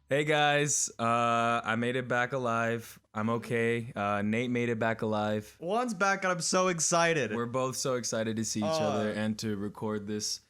Hey guys, I made it back alive. I'm okay. Nate made it back alive. Juan's back and I'm so excited. We're both so excited to see each other and to record this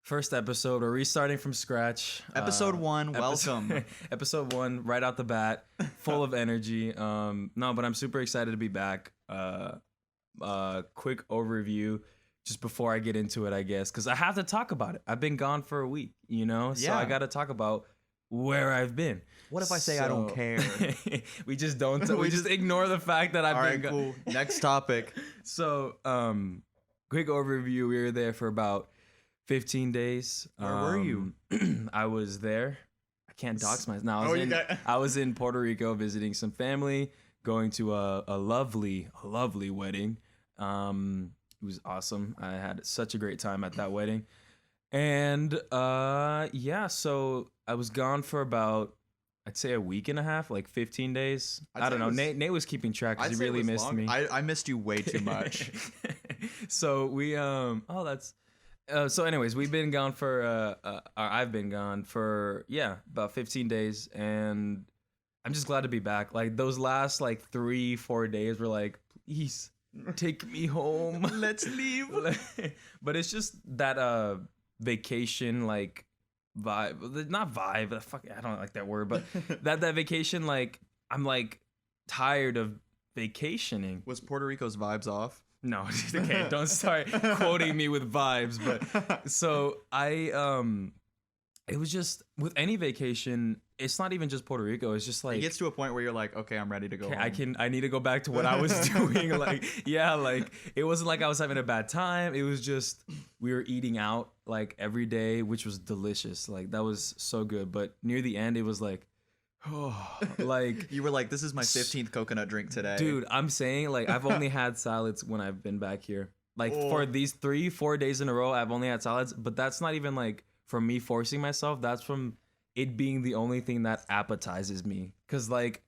first episode. We're restarting from scratch. Episode 1, welcome. Episode 1, right out the bat, full of energy. No, but I'm super excited to be back. Quick overview just before I get into it, I guess, because I have to talk about it. I've been gone for a week, you know? So Yeah. I got to talk about where I've been. What if I say I don't care? We just don't. We just ignore the fact that I've All been right, gone. cool. Next topic. So, quick overview. We were there for about 15 days. Where were you? I was there. I can't dox myself. No, Oh, I was in Puerto Rico visiting some family, going to a lovely wedding. It was awesome. I had such a great time at that wedding. And yeah, so I was gone for about, I'd say, a week and a half, like 15 days. I don't know. Nate was keeping track because he really missed me. I missed you way too much. So we so anyways, we've been gone for I've been gone for about 15 days, and I'm just glad to be back. Like those last like 3-4 days were like, please take me home. Let's leave. But it's just that vacation like vibe, not vibe, fuck, I don't like that word, but that vacation, like I'm like tired of vacationing. Was Puerto Rico's vibes off? No, okay, don't start quoting me with vibes. But so it was just with any vacation, it's not even just Puerto Rico. It's just like It gets to a point where you're like, okay, I'm ready to go home. I need to go back to what I was doing. Like, yeah, like it wasn't like I was having a bad time. It was just we were eating out like every day, which was delicious. Like that was so good. But near the end, it was like, oh, like You were like, this is my 15th coconut drink today. dude, I'm saying like I've only had salads when I've been back here. Like for these 3-4 days in a row, I've only had salads. But that's not even like from me forcing myself. That's from it being the only thing that appetizes me. Cause like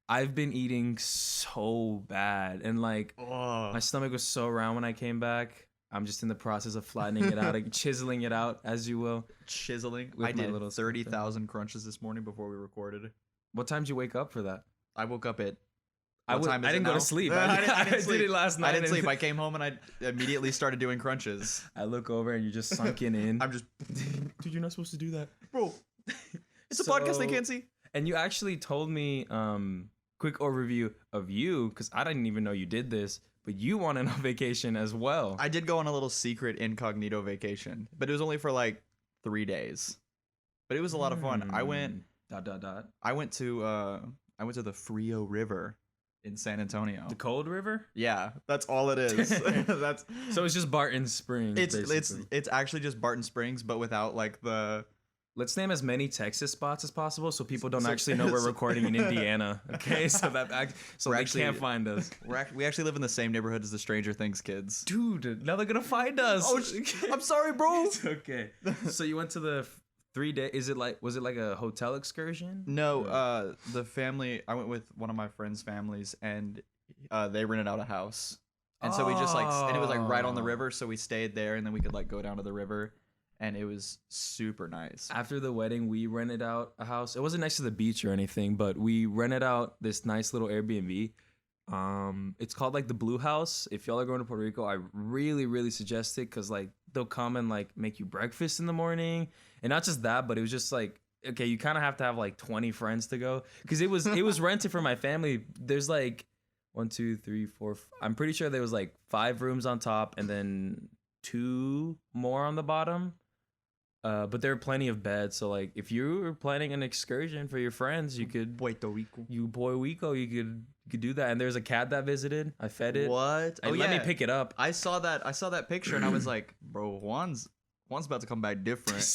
I've been eating so bad, and like my stomach was so round when I came back. I'm just in the process of flattening it out, like, chiseling it out, as you will. Chiseling. With I my did little 30,000 crunches this morning before we recorded. What time did you wake up for that? I woke up at I What time is it didn't go now? to sleep. I didn't I sleep. did it last night. I didn't and sleep. I came home and I immediately started doing crunches. I look over and you're just sunken in. I'm just, Dude, you're not supposed to do that. bro. It's a podcast they can't see. And you actually told me quick overview of you, because I didn't even know you did this, but you went on vacation as well. I did go on a little secret incognito vacation, but it was only for like 3 days. But it was a lot of fun. I went I went to the Frio River in San Antonio. The Cold River? Yeah, that's all it is. That's So it's just Barton Springs. basically. it's actually just Barton Springs, but without like the. Let's name as many Texas spots as possible so people don't So- actually know we're recording in Indiana. Okay, so We're they actually- can't find us. We actually live in the same neighborhood as the Stranger Things kids. Dude, now they're gonna find us. Oh, I'm sorry, bro. It's okay. So you went to the 3 day. Was it like a hotel excursion? No, the family. I went with one of my friends' families, and they rented out a house, and so we just like, and it was like right on the river, so we stayed there, and then we could like go down to the river, and it was super nice. After the wedding, we rented out a house. It wasn't next to the beach or anything, but we rented out this nice little Airbnb. It's called like the Blue House. If y'all are going to Puerto Rico, I really suggest it, because like they'll come and like make you breakfast in the morning, and not just that, but it was just like, okay, you kind of have to have like 20 friends to go, because it was rented for my family. There's like 1, 2, 3, 4. I'm pretty sure there was like 5 rooms on top and then 2 more on the bottom. But there are plenty of beds, so like if you were planning an excursion for your friends, you could Puerto Rico. you could do that. And there's a cat that visited. I fed it. What? And let me pick it up. I saw that picture, and I was like, bro, Juan's about to come back different.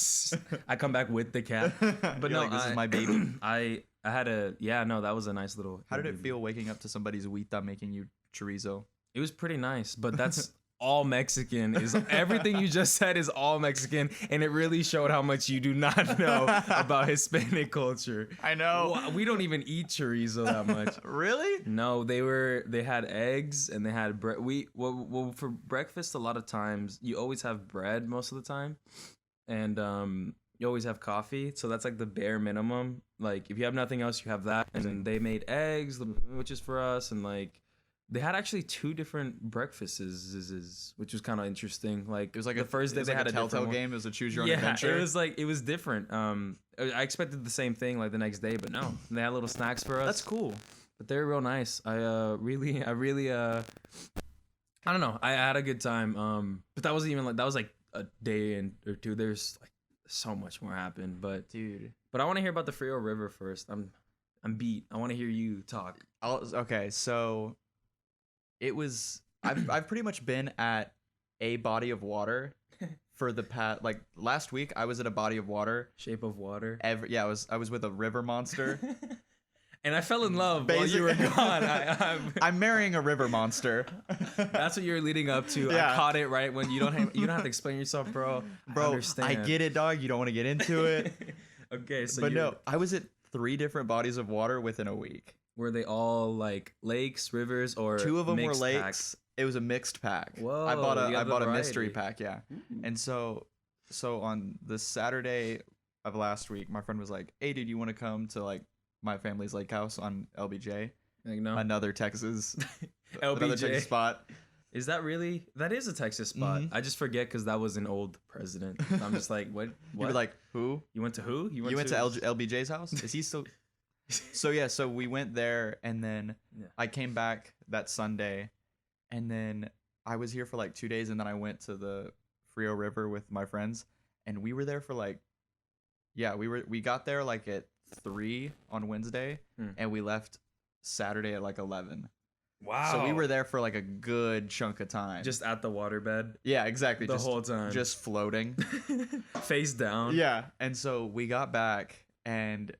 I come back with the cat. But You're no, like, this is my baby. I had that was a nice little. How did it feel waking up to somebody's huita making you chorizo? It was pretty nice, but that's all Mexican. Is everything you just said is all Mexican, and it really showed how much you do not know about Hispanic culture. I know. We don't even eat chorizo that much. Really? No, they had eggs and they had bread. Well, for breakfast, a lot of times you always have bread most of the time, and you always have coffee. So that's like the bare minimum. Like if you have nothing else, you have that. And then they made eggs, which is for us, and like they had actually two different breakfasts, which was kind of interesting. Like It was like the first day they had a a Telltale different one. game. It was a choose your own Yeah, adventure. it was different. I expected the same thing like the next day, but no, they had little snacks for us. That's cool. But they're real nice. I really I don't know. I had a good time. But that wasn't even like that was like a day or two. There's like so much more happened, but Dude. I want to hear about the Frio River first. I'm beat. I want to hear you talk. Okay, so it was I've pretty much been at a body of water for the past like last week I was at a body of water. Shape of Water. Yeah, I was with a river monster. And I fell in love while you were gone. I'm marrying a river monster. That's what you're leading up to. Yeah. I caught it right when you don't have to explain yourself, bro. Bro, I understand. I get it, dog. You don't want to get into it. Okay, so But no, I was at 3 different bodies of water within a week. were they all like lakes, rivers, or 2 of them were mixed lakes. packs? It was a mixed pack. Whoa, I bought you got the a mystery variety. pack, yeah. And so on the Saturday of last week, my friend was like, "Hey, dude, you want to come to like my family's lake house on LBJ, Like, no. another Texas LBJ. spot?" Is that really? That is a Texas spot. Mhm. I just forget because that was an old president. I'm just like, what? You What? were like, "Who? you went to who? You went to LBJ's house? Is he still?" So yeah, so we went there, and then Yeah. I came back that Sunday, and then I was here for like 2 days, and then I went to the Frio River with my friends, and we were there for like, yeah, we got there like at 3 on Wednesday, Hmm. and we left Saturday at like 11. Wow. So we were there for like a good chunk of time. just at the waterbed yeah, exactly. the just, whole time. just floating. face down. Yeah, and so we got back, and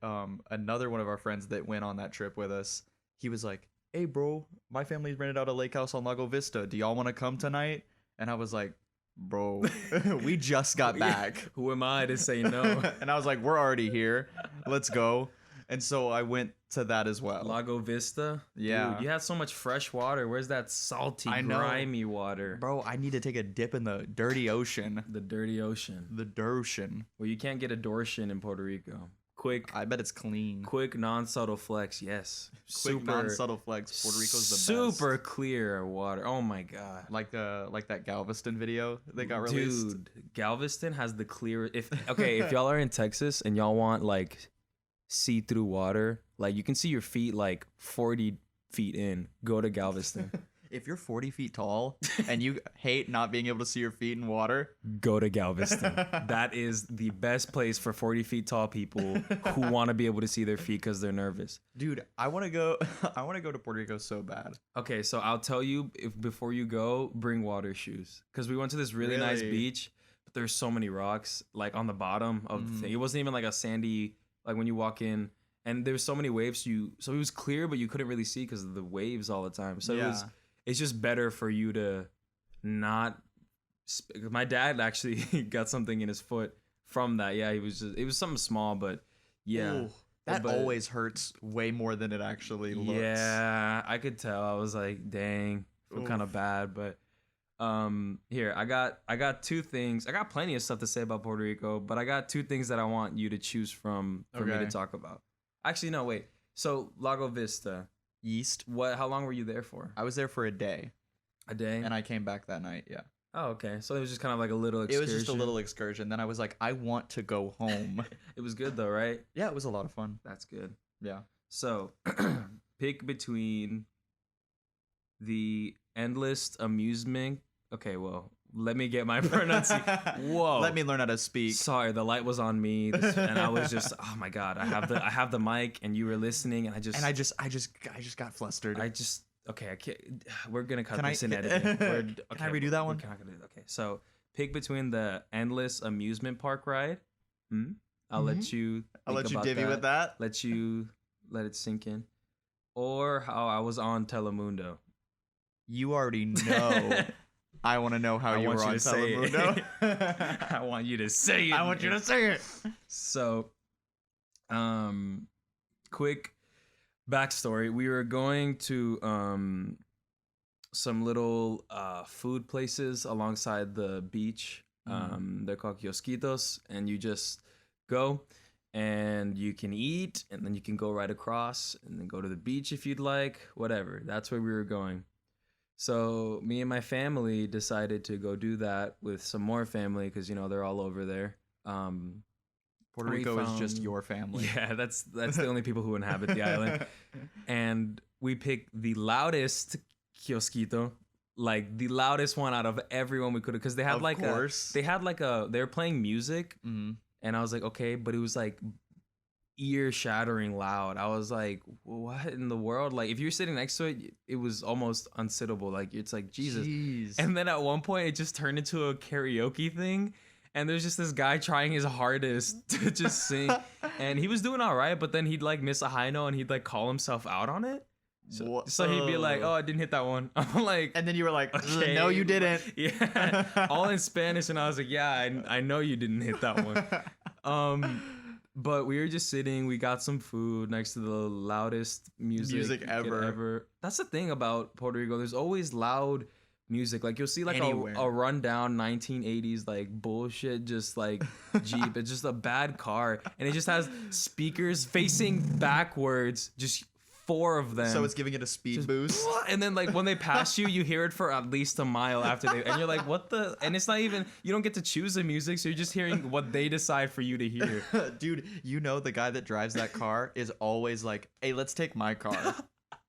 another one of our friends that went on that trip with us, he was like, "Hey, bro, my family's rented out a lake house on Lago Vista. Do y'all want to come tonight?" And I was like, "Bro, we just got back." Who am I to say no? And I was like, "We're already here. Let's go." And so I went to that as well. Lago Vista. Yeah. Dude, you had so much fresh water. Where's that salty, I know. grimy water? Bro, I need to take a dip in the dirty ocean. The dirty ocean. The Dorshin. Well, you can't get a Dorshin in Puerto Rico. Quick, I bet it's clean. non-subtle flex. Yes. Quick non-subtle flex. Puerto Rico's the best. Super clear water. Oh my god. Like that Galveston video that got released. Dude, Galveston has the clear. If y'all are in Texas and y'all want like see-through water, like you can see your feet like 40 feet in. Go to Galveston. If you're 40 feet tall and you hate not being able to see your feet in water, Go to Galveston. That is the best place for 40 feet tall people who want to be able to see their feet because they're nervous. dude, I want to go. I want to go to Puerto Rico so bad. Okay, so I'll tell you, if before you go, bring water shoes because we went to this really nice Really? beach, but there's so many rocks like on the bottom of the thing. It wasn't even like a sandy like when you walk in, and there's so many waves. So it was clear, but you couldn't really see because of the waves all the time. So Yeah. it's just better for you to not. My dad actually got something in his foot from that. Yeah, it was something small, but yeah. Ooh, that But- always hurts way more than it actually looks. Yeah, I could tell. I was like, dang, feel kind of Oof. bad, but here, I got 2 things. I got plenty of stuff to say about Puerto Rico, but I got 2 things that I want you to choose from for me to Okay. talk about. Actually, no, wait. So, Lago Vista. Yeast. How long were you there for? I was there for a day, A day? and I came back that night. Yeah, Oh, okay. So it was just kind of like a little it excursion. was just a little excursion. Then I was like, I want to go home. It was good though, right? Yeah, it was a lot of fun. That's good. Yeah. So, pick between the endless amusement. Okay, well, let me get my pronunciation. Whoa. Let me learn how to speak. Sorry, the light was on me, and I was just, oh my god, I have the mic, and you were listening, and I just got flustered. okay, I can't. We're gonna cut Can I- this in editing. Can I redo that one? We're not gonna do it. Okay, so pick between the endless amusement park ride. I'll let you. I'll think let you about divvy with that. Let it sink in, or how I was on Telemundo. You already know. I want to know how I you want were you on to say it. Telemundo. I want you to say it. I want you to say it. So, quick backstory. We were going to some little food places alongside the beach. They're called kiosquitos, and you just go, and you can eat, and then you can go right across, and then go to the beach if you'd like, whatever. That's where we were going. So me and my family decided to go do that with some more family because they're all over there. Puerto we Rico is just found- your family. Yeah, that's the only people who inhabit the island. And we picked the loudest kiosquito, like the loudest one out of everyone we could, because they had Of like course. they were playing music, Mhm. and I was like, okay, but it was like ear shattering loud. I was like, what in the world? Like if you're sitting next to it, it was almost unsittable. Like it's like Jesus. Jeez. And then at one point, it just turned into a karaoke thing. And there's just this guy trying his hardest to just sing. And he was doing all right, but then he'd like miss a high note and he'd like call himself out on it. So he'd be like, oh, I didn't hit that one. I'm like, And then you were like, okay, no, you didn't. Yeah. All in Spanish. And I was like, yeah, I know you didn't hit that one. But we were just sitting. We got some food next to the loudest music you could ever. That's the thing about Puerto Rico. There's always loud music. Like you'll see like Anywhere. a rundown 1980s like bullshit, just like Jeep. It's just a bad car, and it just has speakers facing backwards. Just 4 of them. So it's giving it a speed Just boost. And then like when they pass you, you hear it for at least a mile after they, and you're like, what the? And it's not even, you don't get to choose the music, so you're just hearing what they decide for you to hear. Dude, the guy that drives that car is always like, hey, let's take my car.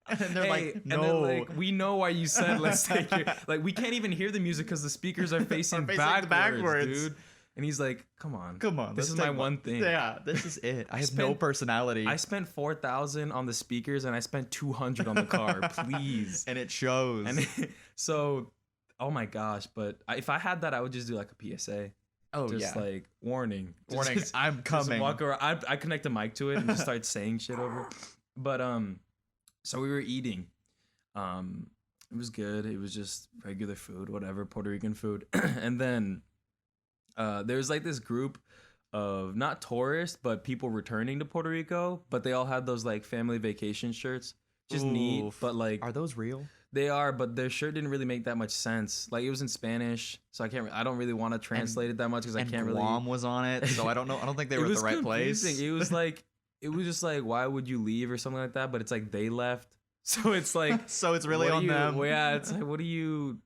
And they're Hey, like, no. and they're like, we know why you said let's take it. Like we can't even hear the music because the speakers are facing, backwards, dude. And he's like, come on, Come on. this let's is my take one thing. Yeah, this is it. I have no spent- personality. I spent 4,000 on the speakers and I spent 200 on the car. Please. and it shows. And so, oh my gosh! But if I had that, I would just do like a PSA. oh, Just yeah. like warning, Warning, I'm coming. Just walk around. I connect a mic to it and just start saying shit over. But so we were eating. It was good. It was just regular food, whatever, Puerto Rican food. And then there's like this group of not tourists but people returning to Puerto Rico, but they all had those like family vacation shirts. Just neat, Oof. but like Are those real? they are, but their shirt didn't really make that much sense. Like it was in Spanish, so I don't really want to translate it that much because I And can't Guam was on it, so I don't know. I don't think they It were at was the right place. confusing. It was like it was just like, why would you leave or something like that? But it's like they left, so it's like so it's really what on are you, them. well, yeah, it's like what are you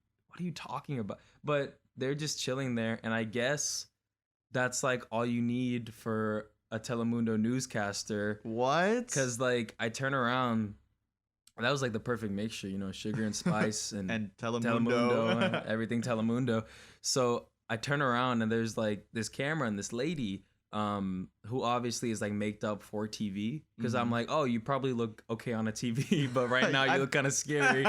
talking about? But they're just chilling there, and I guess that's like all you need for a Telemundo newscaster. What? Because like I turn around, that was like the perfect mixture, sugar and spice and Telemundo and everything Telemundo. So I turn around and there's like this camera and this lady who obviously is like maked up for TV, because I'm Mhm. like, oh, you probably look okay on a TV, but right now you look kind of scary.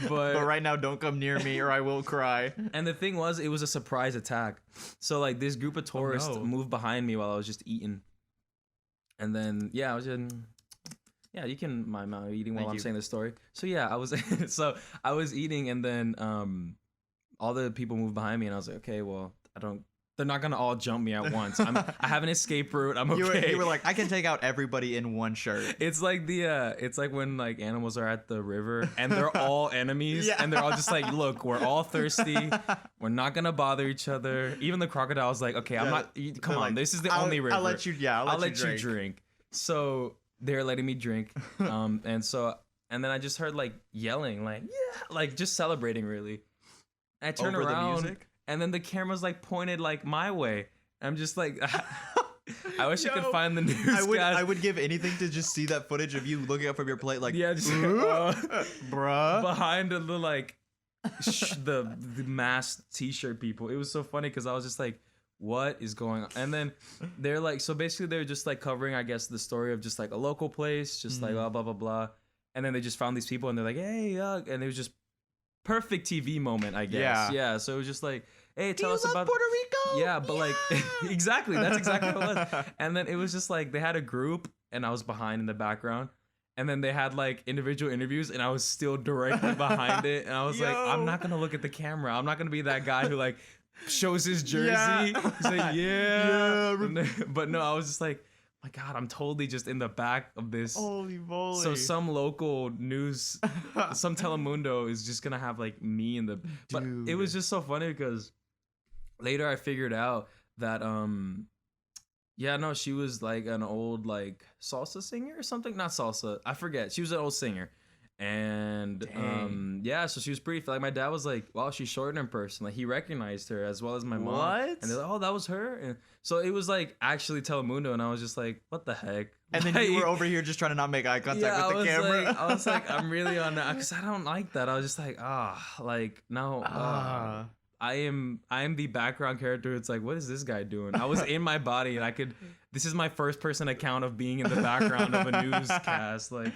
but right now, don't come near me or I will cry. And the thing was, it was a surprise attack. So like this group of tourists no. moved behind me while I was just eating. And then I was in. Yeah, you can mind my eating while Thank I'm you. saying the story. So yeah, I was eating, and then all the people moved behind me, and I was like, okay, well, they're not gonna all jump me at once. I have an escape route. I'm okay. You were like, I can take out everybody in one shirt. It's like it's like when like animals are at the river and they're all enemies, Yeah. and they're all just like, look, we're all thirsty. We're not gonna bother each other. Even the crocodile's like, okay, I'm Yeah, not. Come They're on, like, this is the I'll- only river. I'll let you. Yeah, I'll let you drink. So they're letting me drink, and then I just heard like yelling, like yeah, like just celebrating really. I turn Over the around, music? and then the camera's like pointed like my way. I'm just like, I wish I could No, find the newscast. I would give anything to just see that footage of you looking up from your plate, like, Yeah, just bruh. behind the like the masked t-shirt people. It was so funny because I was just like, what is going on? And then they're like, so basically they're just like covering, I guess, the story of just like a local place, just like blah blah blah blah. And then they just found these people and they're like, hey, and it was just perfect TV moment, I guess. Yeah. So it was just like, hey, tell us about Puerto Rico. Yeah, but like exactly, that's exactly what it was. And then it was just like they had a group and I was behind in the background. And then they had like individual interviews and I was still directly behind it. And I was like, I'm not gonna look at the camera. I'm not gonna be that guy who like shows his jersey. Yeah. He's like, Yeah. And then- but no, I was just like, my God, I'm totally just in the back of this. Holy moly. So some local news, some Telemundo is just gonna have like me in the. But it was Dude. just so funny because later I figured out that Yeah, no, she was like an old like salsa singer or something. Not salsa, I forget. She was an old singer, and Dang. yeah, so she was pretty. Like my dad was like, "Wow, she's shorter in person." Like he recognized her as well as my mom, What? and they're like, "Oh, that was her." And so it was like actually Telemundo, and I was just like, "What the heck?" And then you were Like, over here just trying to not make eye contact yeah, with the camera. I was like, I'm really on that because I don't like that. I was just like, like no. Ah. I am the background character. It's like, what is this guy doing? I was in my body and I could. This is my first person account of being in the background of a newscast. Like,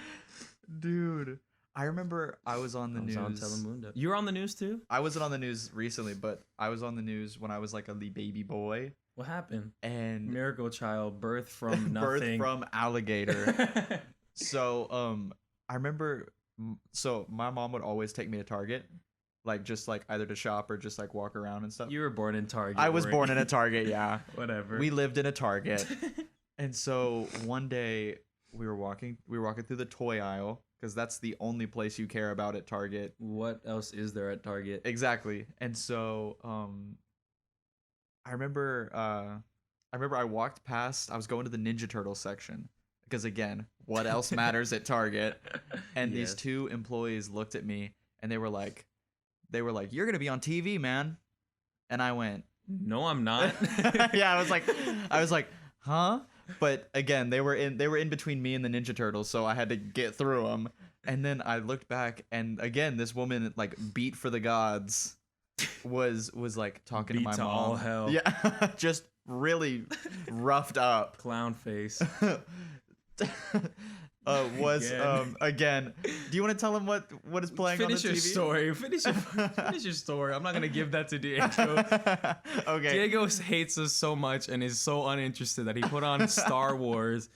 Dude, I remember I was on the I was news. on Telemundo. You were on the news too. I wasn't on the news recently, but I was on the news when I was like a baby boy What happened? and Miracle child, birth from birth nothing. from alligator. So I remember so my mom would always take me to Target, like just like either to shop or just like walk around and stuff. You were born in Target. I was weren't born you? in a Target, yeah. Whatever. We lived in a Target. And so one day we were walking through the toy aisle because that's the only place you care about at Target. What else is there at Target? Exactly. And so I remember I walked past, I was going to the Ninja Turtle section because again, what else matters at Target? And these Yes. two employees looked at me and they were like, "You're going to be on TV, man." And I went, No, I'm not. yeah, I was like, "Huh?" But again, they were in between me and the Ninja Turtles, so I had to get through them. And then I looked back, and again, this woman like beat for the gods was like talking Beat to my to mom. all hell. Yeah, just really roughed up. Clown face. Was Again. again. Do you want to tell him what is playing Finish on your the TV? story. Finish your story. I'm not gonna give that to Diego. Okay. Diego hates us so much and is so uninterested that he put on Star Wars.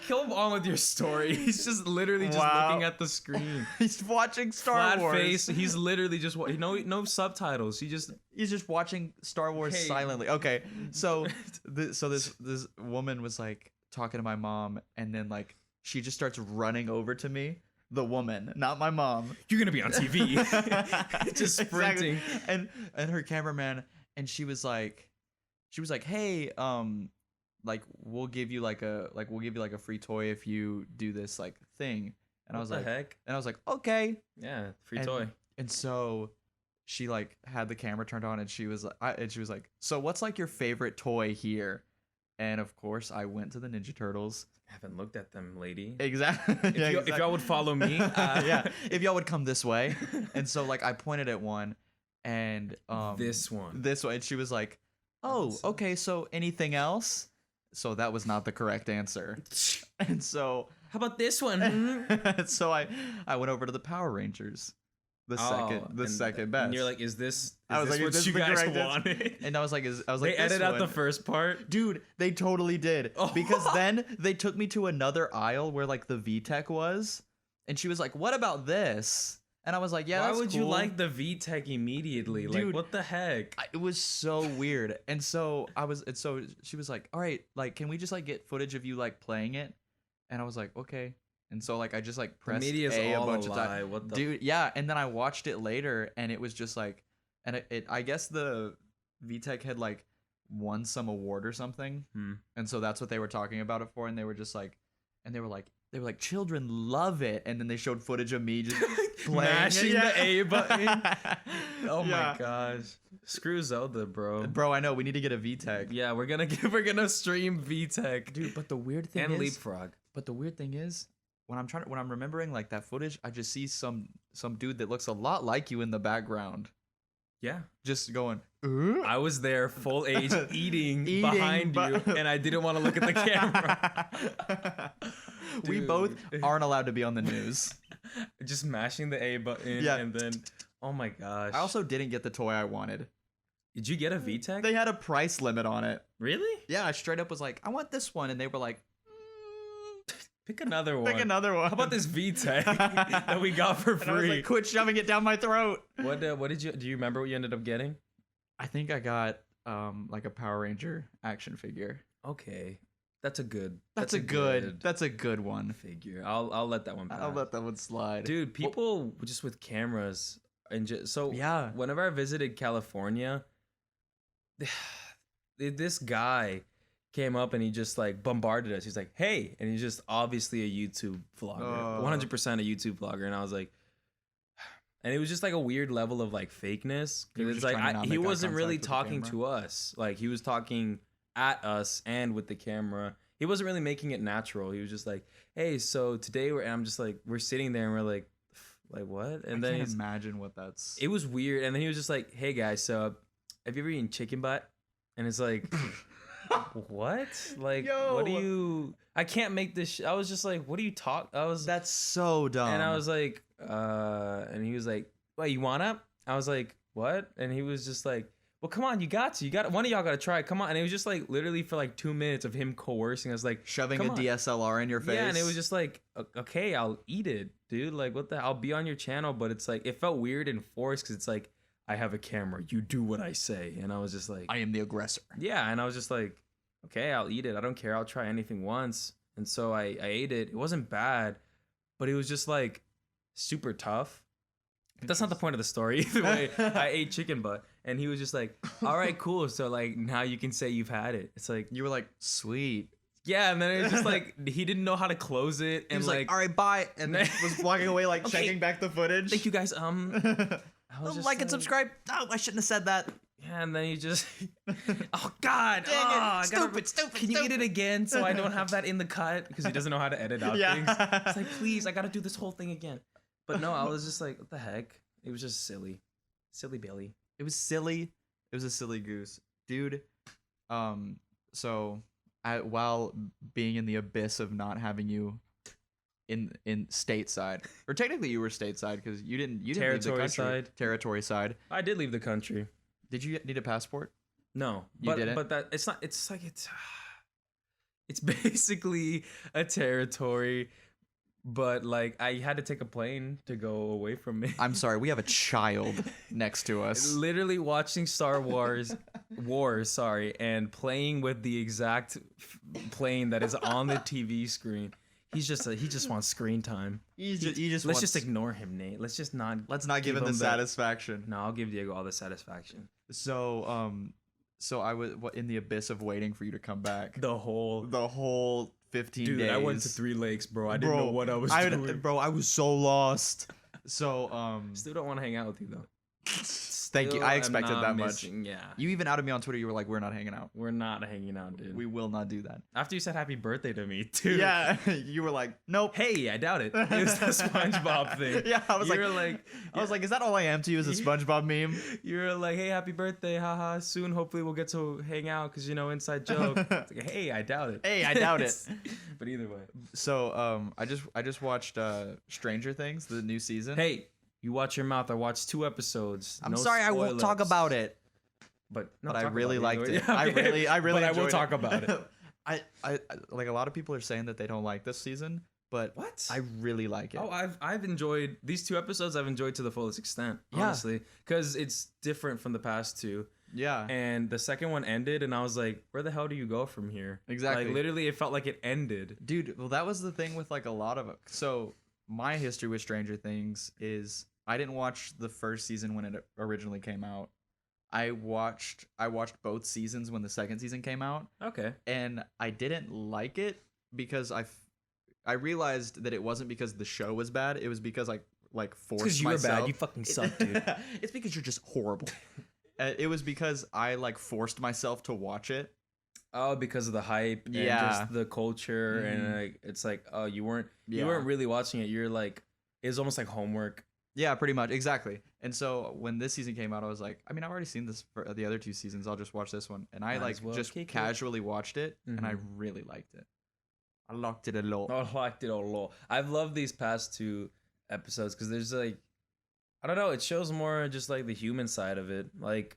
Kill him on with your story. He's just literally just Wow. looking at the screen. He's watching Star Flat Wars. face. He's literally just no subtitles. He just He's just watching Star Wars Hey. silently. Okay, so this woman was like talking to my mom, and then like she just starts running over to me. The woman, not my mom. you're gonna be on TV. Just Exactly. sprinting. And her cameraman, and she was like, "Hey, like we'll give you like a free toy if you do this like thing." And I was What like, the heck? "Okay." Yeah, free And- toy. And so she like had the camera turned on, and she was like, "So what's like your favorite toy here?" And of course, I went to the Ninja Turtles. I haven't looked at them, lady. Exactly. If y'all would follow me, yeah. If y'all would come this way. And so like I pointed at one, and this one. this way, and she was like, "Oh, That's- okay. So anything else?" So that was not the correct answer. And so How about this one? Hmm? so I went over to the Power Rangers. The second best. And you're like, is this I was like, what is this you the guys correct answer? wanted? And I was like, They this edit out the one. first part. Dude, they totally did. Oh. Because then they took me to another aisle where like the VTech was, and she was like, "What about this?" And I was like, "Yeah, Why that's would you cool." like the VTech immediately? Like, Dude. what the heck? It was so weird. And so she was like, "All right, like, can we just like get footage of you like playing it?" And I was like, "Okay." And so like I just like The pressed media's A a all bunch a of lie. times. What the? Dude, yeah. And then I watched it later, and it was just like, and it I guess the VTech had like won some award or something, Hmm. and so that's what they were talking about it for. And they were just like, and they were like, children love it. And then they showed footage of me just playing Mashing it. the A button. Oh Yeah. my gosh. Screw Zelda, bro. Bro, I know we need to get a VTech. Yeah, we're gonna stream VTech Dude, but the weird thing and is, Leapfrog. But the weird thing is, when I'm remembering like that footage, I just see some dude that looks a lot like you in the background, Yeah. just going. I was there full age eating behind but- you and I didn't want to look at the camera. We Dude. both aren't allowed to be on the news. Just mashing the A button Yeah. and then oh my gosh. I also didn't get the toy I wanted. Did you get a VTech? They had a price limit on it. Really? Yeah, I straight up was like, I want this one, and they were like, Pick another one. pick another one. How about this VTech that we got for And I was free? like, quit shoving it down my throat. What did you do you remember what you ended up getting? I think I got like a Power Ranger action figure. Okay. That's a good That's a good one. figure. I'll let that one pass. I'll let that one slide. Dude, people just with cameras and just so Yeah. whenever I visited California, this guy came up and he just like bombarded us. He's like, "Hey," and he's just obviously a YouTube vlogger, 100% a YouTube vlogger. And I was like, and it was just like a weird level of like fakeness You were because it's just like trying to not he make eye wasn't really contact with the talking camera? to us. Like he was talking at us and with the camera. He wasn't really making it natural. He was just like, "Hey, so today we're," and I'm just like, we're sitting there and we're like what? And I then can't he's, imagine what that's. it was weird. And then he was just like, "Hey guys, so have you ever eaten chicken butt?" And it's like, what? Like, what do Yo. you? I can't make this. I was just like, what do you talk? I was, That's so dumb. and I was like, and he was like, "Wait, you wanna?" I was like, "What?" And he was just like, "Well, come on, you got to. You got one of y'all got to try it. Come on." And it was just like literally for like 2 minutes of him coercing us, like shoving come a on. DSLR in your face. Yeah, and it was just like, okay, I'll eat it, dude. Like, what the? I'll be on your channel, but it's like it felt weird and forced because it's like I have a camera, you do what I say, and I was just like, I am the aggressor. yeah, and I was just like, okay, I'll eat it. I don't care. I'll try anything once. And so I ate it. It wasn't bad, but it was just like super tough. That's not the point of the story. Either way, I ate chicken butt, and he was just like, all right, cool. So like now you can say you've had it. It's like, You were like, sweet. yeah, and then it was just like he didn't know how to close it, He and was like, all right, bye, and then was walking away like Okay. checking back the footage. thank you guys. I was just Like and subscribe. Oh, I shouldn't have said that. Yeah, and then you just, oh God, Dang it. I gotta- Stupid, Can you eat stupid. it again so I don't have that in the cut because he doesn't know how to edit out things. It's like, please, I gotta do this whole thing again. But no, I was just like, what the heck? It was just silly, silly Billy. It was silly. It was a silly goose, dude. So while being in the abyss of not having you in stateside, or technically you were stateside because you didn't leave the Territory country. side. Territory side. I did leave the country. Did you need a passport? No, You but didn't? but that it's not. It's like it's basically a territory, but like I had to take a plane to go away from it. I'm sorry, we have a child next to us. Literally watching Star Wars, and playing with the exact plane that is on the TV screen. He just wants screen time. He just Let's just ignore him, Nate. Let's just not. Let's not give him the that- satisfaction. No, I'll give Diego all the satisfaction. So I was in the abyss of waiting for you to come back. The whole 15 dude. days. I went to 3 Lakes, bro. I didn't know what I was doing. Bro, I was so lost. So Still don't want to hang out with you though. thank you. Still I am expected not that missing- Yeah, much. You even outed me on Twitter. You were like, "We're not hanging out. we're not hanging out, dude. We will not do that." After you said happy birthday to me, too. Yeah, you were like, "Nope." Hey, I doubt it. It was the SpongeBob thing. Yeah, I was You were like, I was like, "Is that all I am to you? Is a SpongeBob meme?" you were like, hey, happy birthday, haha. Soon, hopefully, we'll get to hang out because inside joke. It's like, hey, I doubt it. Hey, I doubt it. But either way, So I just watched Stranger Things, the new season. hey, you watch your mouth. I watched 2 episodes. I'm No sorry, I won't talk spoilers. about it. But no, But I talk really about liked either it. way. I Yeah, okay. really But I will enjoyed talk it. about it. I like a lot of people are saying that they don't like this season, but What? I really like it. Oh, I've enjoyed these 2 episodes. I've enjoyed to the fullest extent, Yeah. honestly, because it's different from the past 2. Yeah. And the second one ended, and I was like, where the hell do you go from here? Exactly. Like literally, it felt like it ended. Dude, well, that was the thing with like a lot of so my history with Stranger Things is I didn't watch the first season when it originally came out. I watched both seasons when the second season came out, Okay. and I didn't like it because I realized that it wasn't because the show was bad. It was because I like forced Because you were myself. bad. You fucking suck, dude. It's because you're just horrible. It was because I like forced myself to watch it. Oh, because of the hype and Yeah. just the culture, and Mhm. like it's like, oh, you weren't Yeah. really watching it. You're like, it's almost like homework. Yeah, pretty much. Exactly. And so when this season came out, I was like, I mean, I've already seen this for the other 2 seasons. I'll just watch this one. And I Might like as well just kick it. casually watched it, and I Mhm. really liked it. I liked it a lot. I liked it a lot. I've loved these past 2 episodes because there's like, I don't know, it shows more just like the human side of it. Like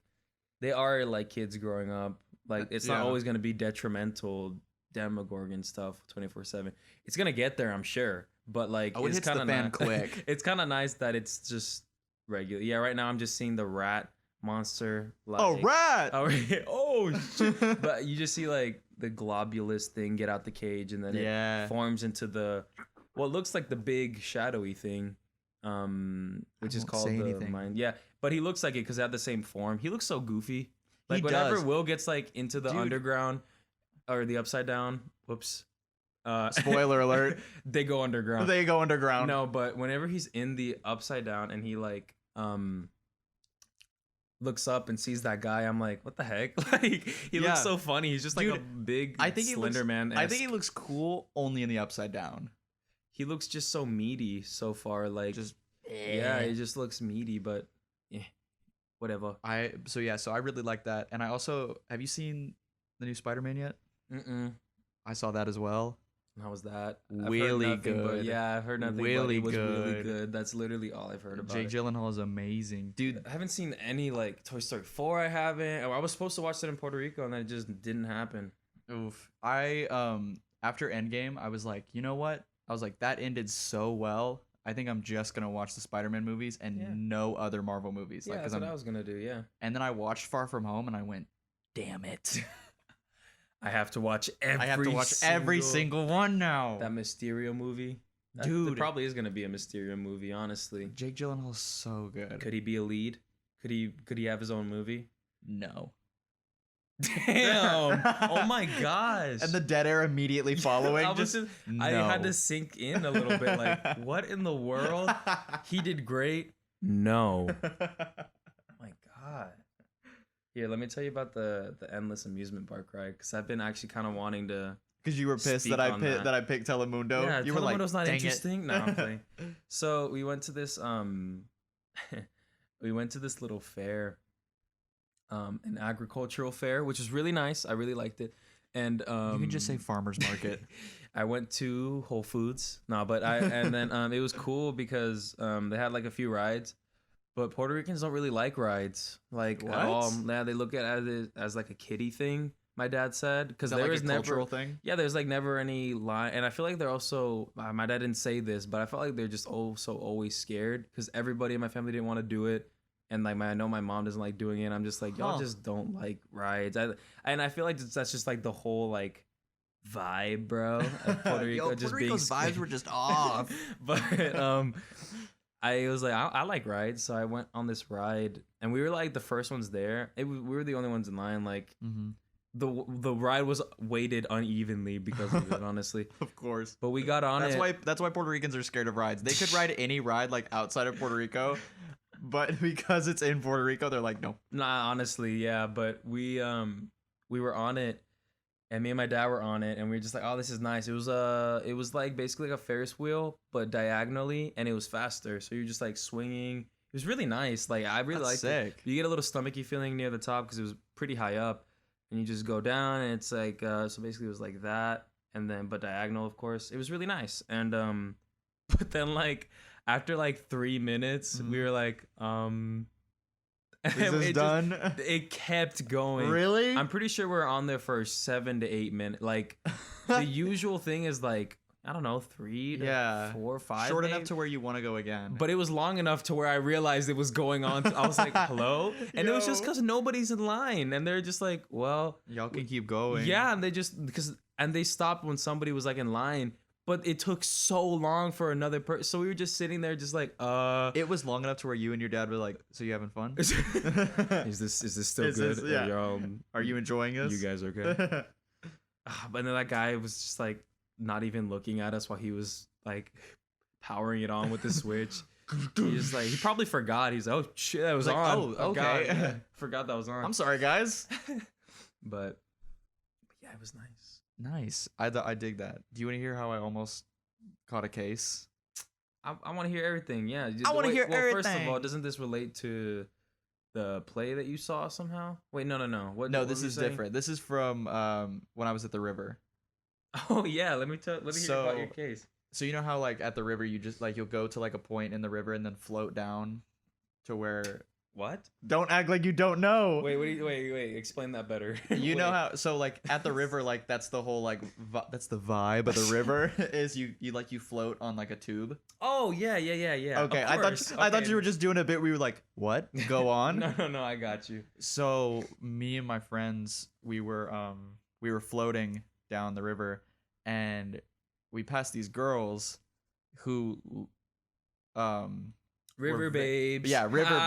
they are like kids growing up. Like it's not Yeah. always gonna be detrimental Demogorgon stuff 24/7. It's gonna get there, I'm sure. But like Oh, it it's hits the kind of fan quick. It's kind of nice that it's just regular. Yeah, right now I'm just seeing the rat monster. Like, Oh, rat! Oh shit! But you just see like the globulous thing get out the cage, and then Yeah. it forms into the what looks like the big shadowy thing, which is won't called say the anything. mind. Yeah, but he looks like it because they have the same form. He looks so goofy. Like He whenever does. Will gets like into the Dude. underground, or the Upside Down. Whoops. Spoiler alert. They go underground. They go underground. No, but whenever he's in the Upside Down and he like looks up and sees that guy, I'm like, what the heck? Like he Yeah. looks so funny. He's just like Dude, a big I think he looks. Slender Man. I think he looks cool only in the Upside Down. He looks just so meaty so far. Like Just yeah, he just looks meaty, but yeah, whatever. So I really like that, and I also have you seen the new Spider-Man yet? Mm-mm. I saw that as well. How was that? I've heard Really nothing, but good. yeah, I've heard nothing. Really but it was really good. good. That's literally all I've heard about. Jake it. Gyllenhaal is amazing, dude. I haven't seen any like Toy Story 4. I haven't. I was supposed to watch that in Puerto Rico, and then it just didn't happen. Oof. After Endgame, I was like, you know what? I was like, that ended so well. I think I'm just gonna watch the Spider-Man movies and Yeah. no other Marvel movies. Yeah, Like, that's what I was gonna do. Yeah, and then I watched Far From Home, and I went, damn it. I have to watch every. I have to watch every single one now. that Mysterio movie. There Dude. probably is gonna be a Mysterio movie. Honestly, Jake Gyllenhaal is so good. could he be a lead? Could he have his own movie? No. Damn! Oh my gosh! And the dead air immediately following. I was just, I had no. to sink in a little bit. Like, what in the world? He did great. No. Oh my god. Here, let me tell you about the endless amusement park ride, because I've been actually kind of wanting to. Because you were pissed Speak that I on picked that. I picked Telemundo. Yeah, You were like, Telemundo's not "Dang it." interesting. No, I'm playing. So we went to this we went to this little fair, an agricultural fair, which was really nice. I really liked it. And You can just say farmers market. I went to Whole Foods. No, but and then it was cool because they had like a few rides, but Puerto Ricans don't really like rides like at all. What? Yeah, they look at it as like a kiddie thing. My dad said because Is that there like was a never cultural thing? yeah, there's like never any line, and I feel like they're also. My dad didn't say this, but I felt like they're just so always scared because everybody in my family didn't want to do it, and like I know my mom doesn't like doing it. I'm just like y'all Huh. just don't like rides, and I feel like that's just like the whole like vibe, bro. Of Puerto Rico Yo, just Puerto being Rico's vibes scared. were just off. But I was like I like rides, so I went on this ride, and we were like the first ones there. We were the only ones in line, like. Mm-hmm. The ride was weighted unevenly because of it, honestly. Of course. But we got on That's it. why Puerto Ricans are scared of rides. They could ride any ride like outside of Puerto Rico, but because it's in Puerto Rico, they're like, no. Nah, honestly, yeah. But we were on it, and me and my dad were on it, and we were just like, oh, this is nice. It was like basically like a Ferris wheel, but diagonally, and it was faster. So you're just like swinging. It was really nice. Like I really liked That's it. sick. You get a little stomachy feeling near the top because it was pretty high up, and you just go down, and it's like so basically it was like that, and then but diagonal, of course. It was really nice, and but then like after like 3 minutes, we were like Is this done? It kept going. Really? I'm pretty sure we're on there for 7 to 8 minutes. Like the usual thing is like I don't know 3 to 4 or 5. Short maybe. enough to where you want to go again. But it was long enough to where I realized it was going on. I was like, hello? And it was just Yo. because nobody's in line. And they're just like, well, y'all can keep going. yeah. And they stopped when somebody was like in line. But it took so long for another person. So we were just sitting there just like, It was long enough to where you and your dad were like, so you having fun? is this still Is good? this- yeah. Or, Are you enjoying this? you guys okay? But then that guy was just like not even looking at us while he was like powering it on with the switch. He probably forgot. He's like, oh shit, that was like, on. oh, God, okay. yeah, forgot that was on. I'm sorry, guys. But yeah, it was nice. Nice. I dig that. Do you want to hear how I almost caught a case? I want to hear everything. Yeah, I wanna hear Well, first of all, everything. doesn't this relate to the play that you saw somehow? Wait, no. What? No, what this were you is saying? different. This is from when I was at the river. Oh yeah, let me hear about So- your case. So you know how like at the river you just like you'll go to like a point in the river and then float down to where. What? Don't act like you don't know. Wait, wait. Explain that better. You know Wait. how so like at the river like that's the whole like that's the vibe of the river is you float on like a tube. Oh yeah. Okay, Of I thought course. I thought Okay. you were just doing a bit where you were like, "What? Go on." No, I got you. So me and my friends we were floating down the river and we passed these girls who River We're ve- babes. yeah, river Ah.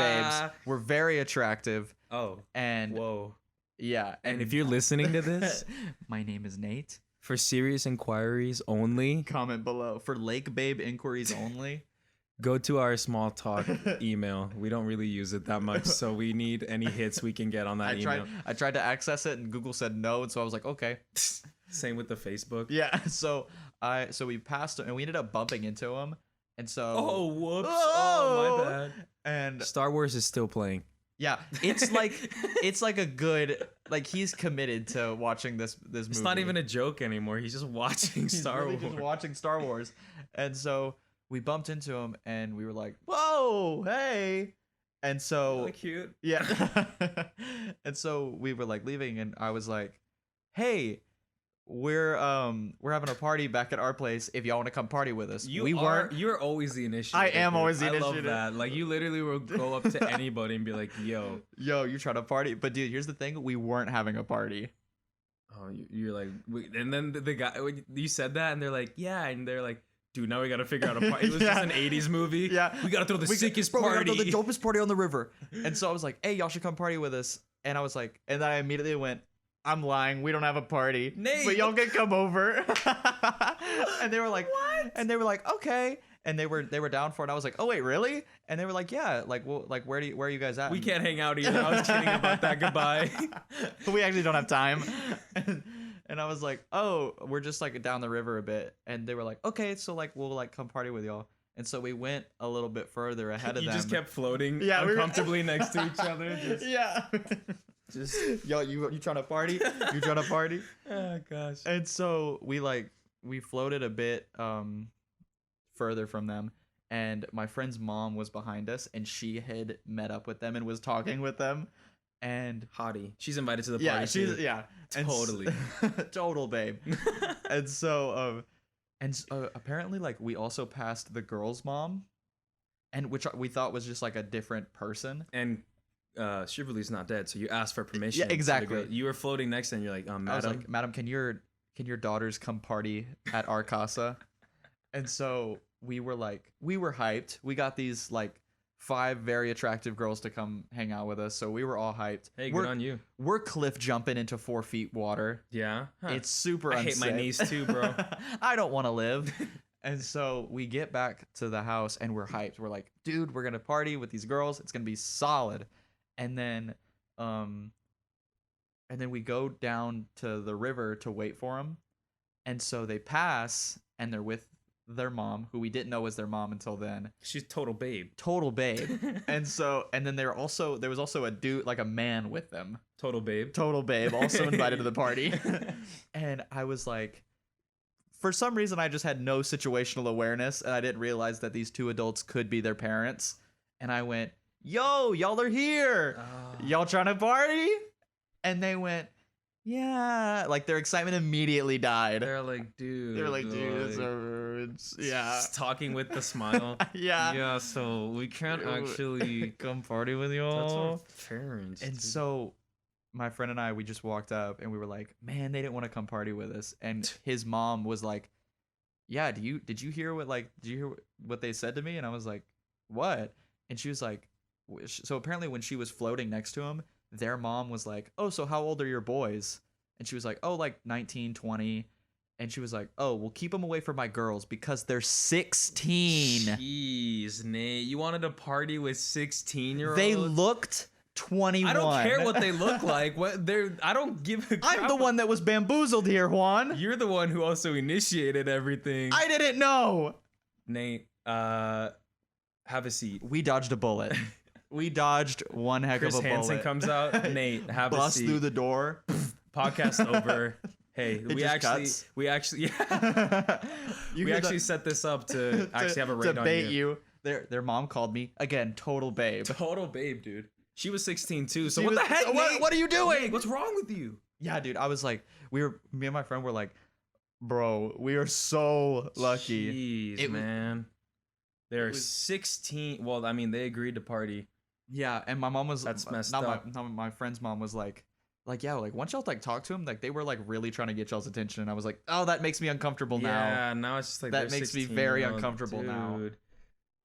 babes were very attractive Oh. and Whoa. Yeah, And if you're listening to this, my name is Nate. for serious inquiries only, Comment below for Lake Babe inquiries only. go to our small talk email. We don't really use it that much, so we need any hits we can get on that email. I tried to access it and Google said no, and so I was like, okay. Same with the Facebook. Yeah, so we passed him and we ended up bumping into him, and so Oh, whoops. Oh, my bad. And Star Wars is still playing. yeah, it's like a good, like, he's committed to watching this movie. It's not even a joke anymore. He's just watching He's Star really Wars. just watching Star Wars, and so we bumped into him and we were like, whoa, hey, and so Really cute. yeah, and so we were like leaving, and I was like, hey, we're having a party back at our place. If y'all want to come party with us, You're always the initiative. I am dude. always the I love initiative. that. Like, you literally will go up to anybody and be like, "Yo." Yo, you trying to party? But dude, here's the thing: we weren't having a party. Oh, you're like, and then the guy, when you said that, and they're like, "Yeah," and they're like, "Dude, now we gotta figure out a party." It was Yeah. just an '80s movie. Yeah, we gotta throw the sickest bro, party. We gotta throw the dopest party on the river. And so I was like, hey, y'all should come party with us. And I was like, and then I immediately went, I'm lying. We don't have a party. Nate, but y'all can come over. And they were like, What? And they were like, okay. And they were down for it. And I was like, oh wait, really? And they were like, yeah. Like, well, like where are you guys at? We can't hang out either. I was kidding about that. Goodbye. We actually don't have time. And I was like, oh, we're just like down the river a bit. And they were like, okay, so like we'll like come party with y'all. And so we went a little bit further ahead of You them. just kept floating Yeah, we were- uncomfortably next to each other. Just, Yeah. just Yo, you trying to party? You trying to party? oh gosh. And so we floated a bit further from them, and my friend's mom was behind us, and she had met up with them and was talking with them. And Hottie. She's invited to the party. yeah, she's too. yeah, Totally. total babe. And so apparently like we also passed the girl's mom, and which we thought was just like a different person. And Chivalry's not dead, so you asked for permission. Yeah, to exactly. go. You were floating next to her and you're like, I was madam. like, madam, can your daughters come party at our casa? And so we were hyped. We got these like 5 very attractive girls to come hang out with us, so we were all hyped. Hey, we're, good on you. We're cliff jumping into 4 feet water. Yeah. Huh. It's super I unsafe. hate my knees too, bro. I don't want to live. And so we get back to the house and we're hyped. We're like, dude, we're gonna party with these girls. It's gonna be solid. And then we go down to the river to wait for them. And so they pass and they're with their mom, who we didn't know was their mom until then. She's total babe. Total babe. And then there was also a dude, like a man with them. Total babe. Total babe, also invited to the party. And I was like, for some reason, I just had no situational awareness, and I didn't realize that these 2 adults could be their parents. And I went, yo, y'all are here. Y'all trying to party? And they went, yeah. Like, their excitement immediately died. They're like, dude. They were like, dude, yeah. Just talking with the smile. Yeah. Yeah, so we can't actually come party with That's y'all. our parents. And dude. so my friend and I, we just walked up and we were like, man, they didn't want to come party with us. And his mom was like, yeah, did you hear what they said to me? And I was like, what? And she was like, so apparently when she was floating next to him, their mom was like, oh, so how old are your boys? And she was like, oh, like 19, 20. And she was like, oh, well, keep them away from my girls because they're 16. Jeez, Nate. You wanted to party with 16-year-olds? They looked 21. I don't care what they look like. I don't give a crap. I'm the one that was bamboozled here, Juan. You're the one who also initiated everything. I didn't know. Nate, have a seat. We dodged a bullet. We dodged one heck Chris of a Hansen bullet. comes out. Nate, have a Bust seat. through the door. Podcast over. Hey, It we just actually, cuts. yeah. You We hear actually the- set this up to actually have a raid to on bait you. you. Their mom called me again. Total babe. Total babe, dude. She was 16 too. So She what was- the heck? Nate? What are you doing? Nate, what's wrong with you? Yeah, dude. I was like, me and my friend were like, bro, we are so lucky. Jeez, It was- man. They're was- 16. Well, I mean, they agreed to party. Yeah, and my mom was That's messed not up. my friend's mom was like yeah, like once y'all like talk to him, like they were like really trying to get y'all's attention, and I was like, oh, that makes me uncomfortable now. Yeah, now it's just like That they're makes me 16, very you know, uncomfortable now. dude.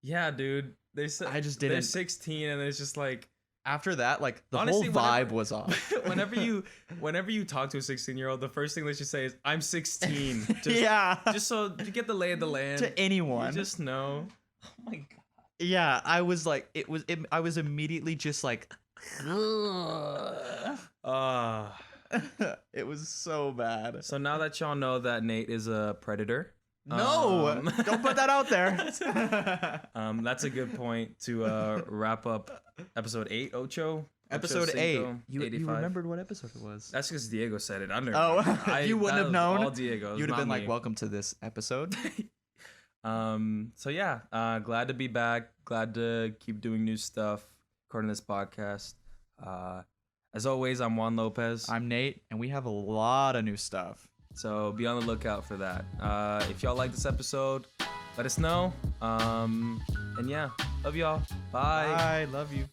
Yeah, dude. I just They're didn't. 16, and it's just like after that, like the Honestly, whole vibe was off. whenever you talk to a 16-year-old, the first thing they should say is, "I'm 16." Just, Yeah. just so you get the lay of the land. To anyone. You just know. Oh my god. Yeah, I was like, I was immediately just like, it was so bad. So now that y'all know that Nate is a predator. No, don't put that out there. That's a good point to wrap up episode 8, Ocho. Episode Ocho 8. Cinco, You 85. remembered what episode it was? That's because Diego said it. I never. Oh, you wouldn't that have was known. All Diego. You'd have been like, me. "Welcome to this episode." So yeah, glad to be back. Glad to keep doing new stuff, recording this podcast. As always, I'm Juan Lopez. I'm Nate, and we have a lot of new stuff. So be on the lookout for that. If y'all like this episode, let us know. And yeah, love y'all. Bye. Bye. Love you.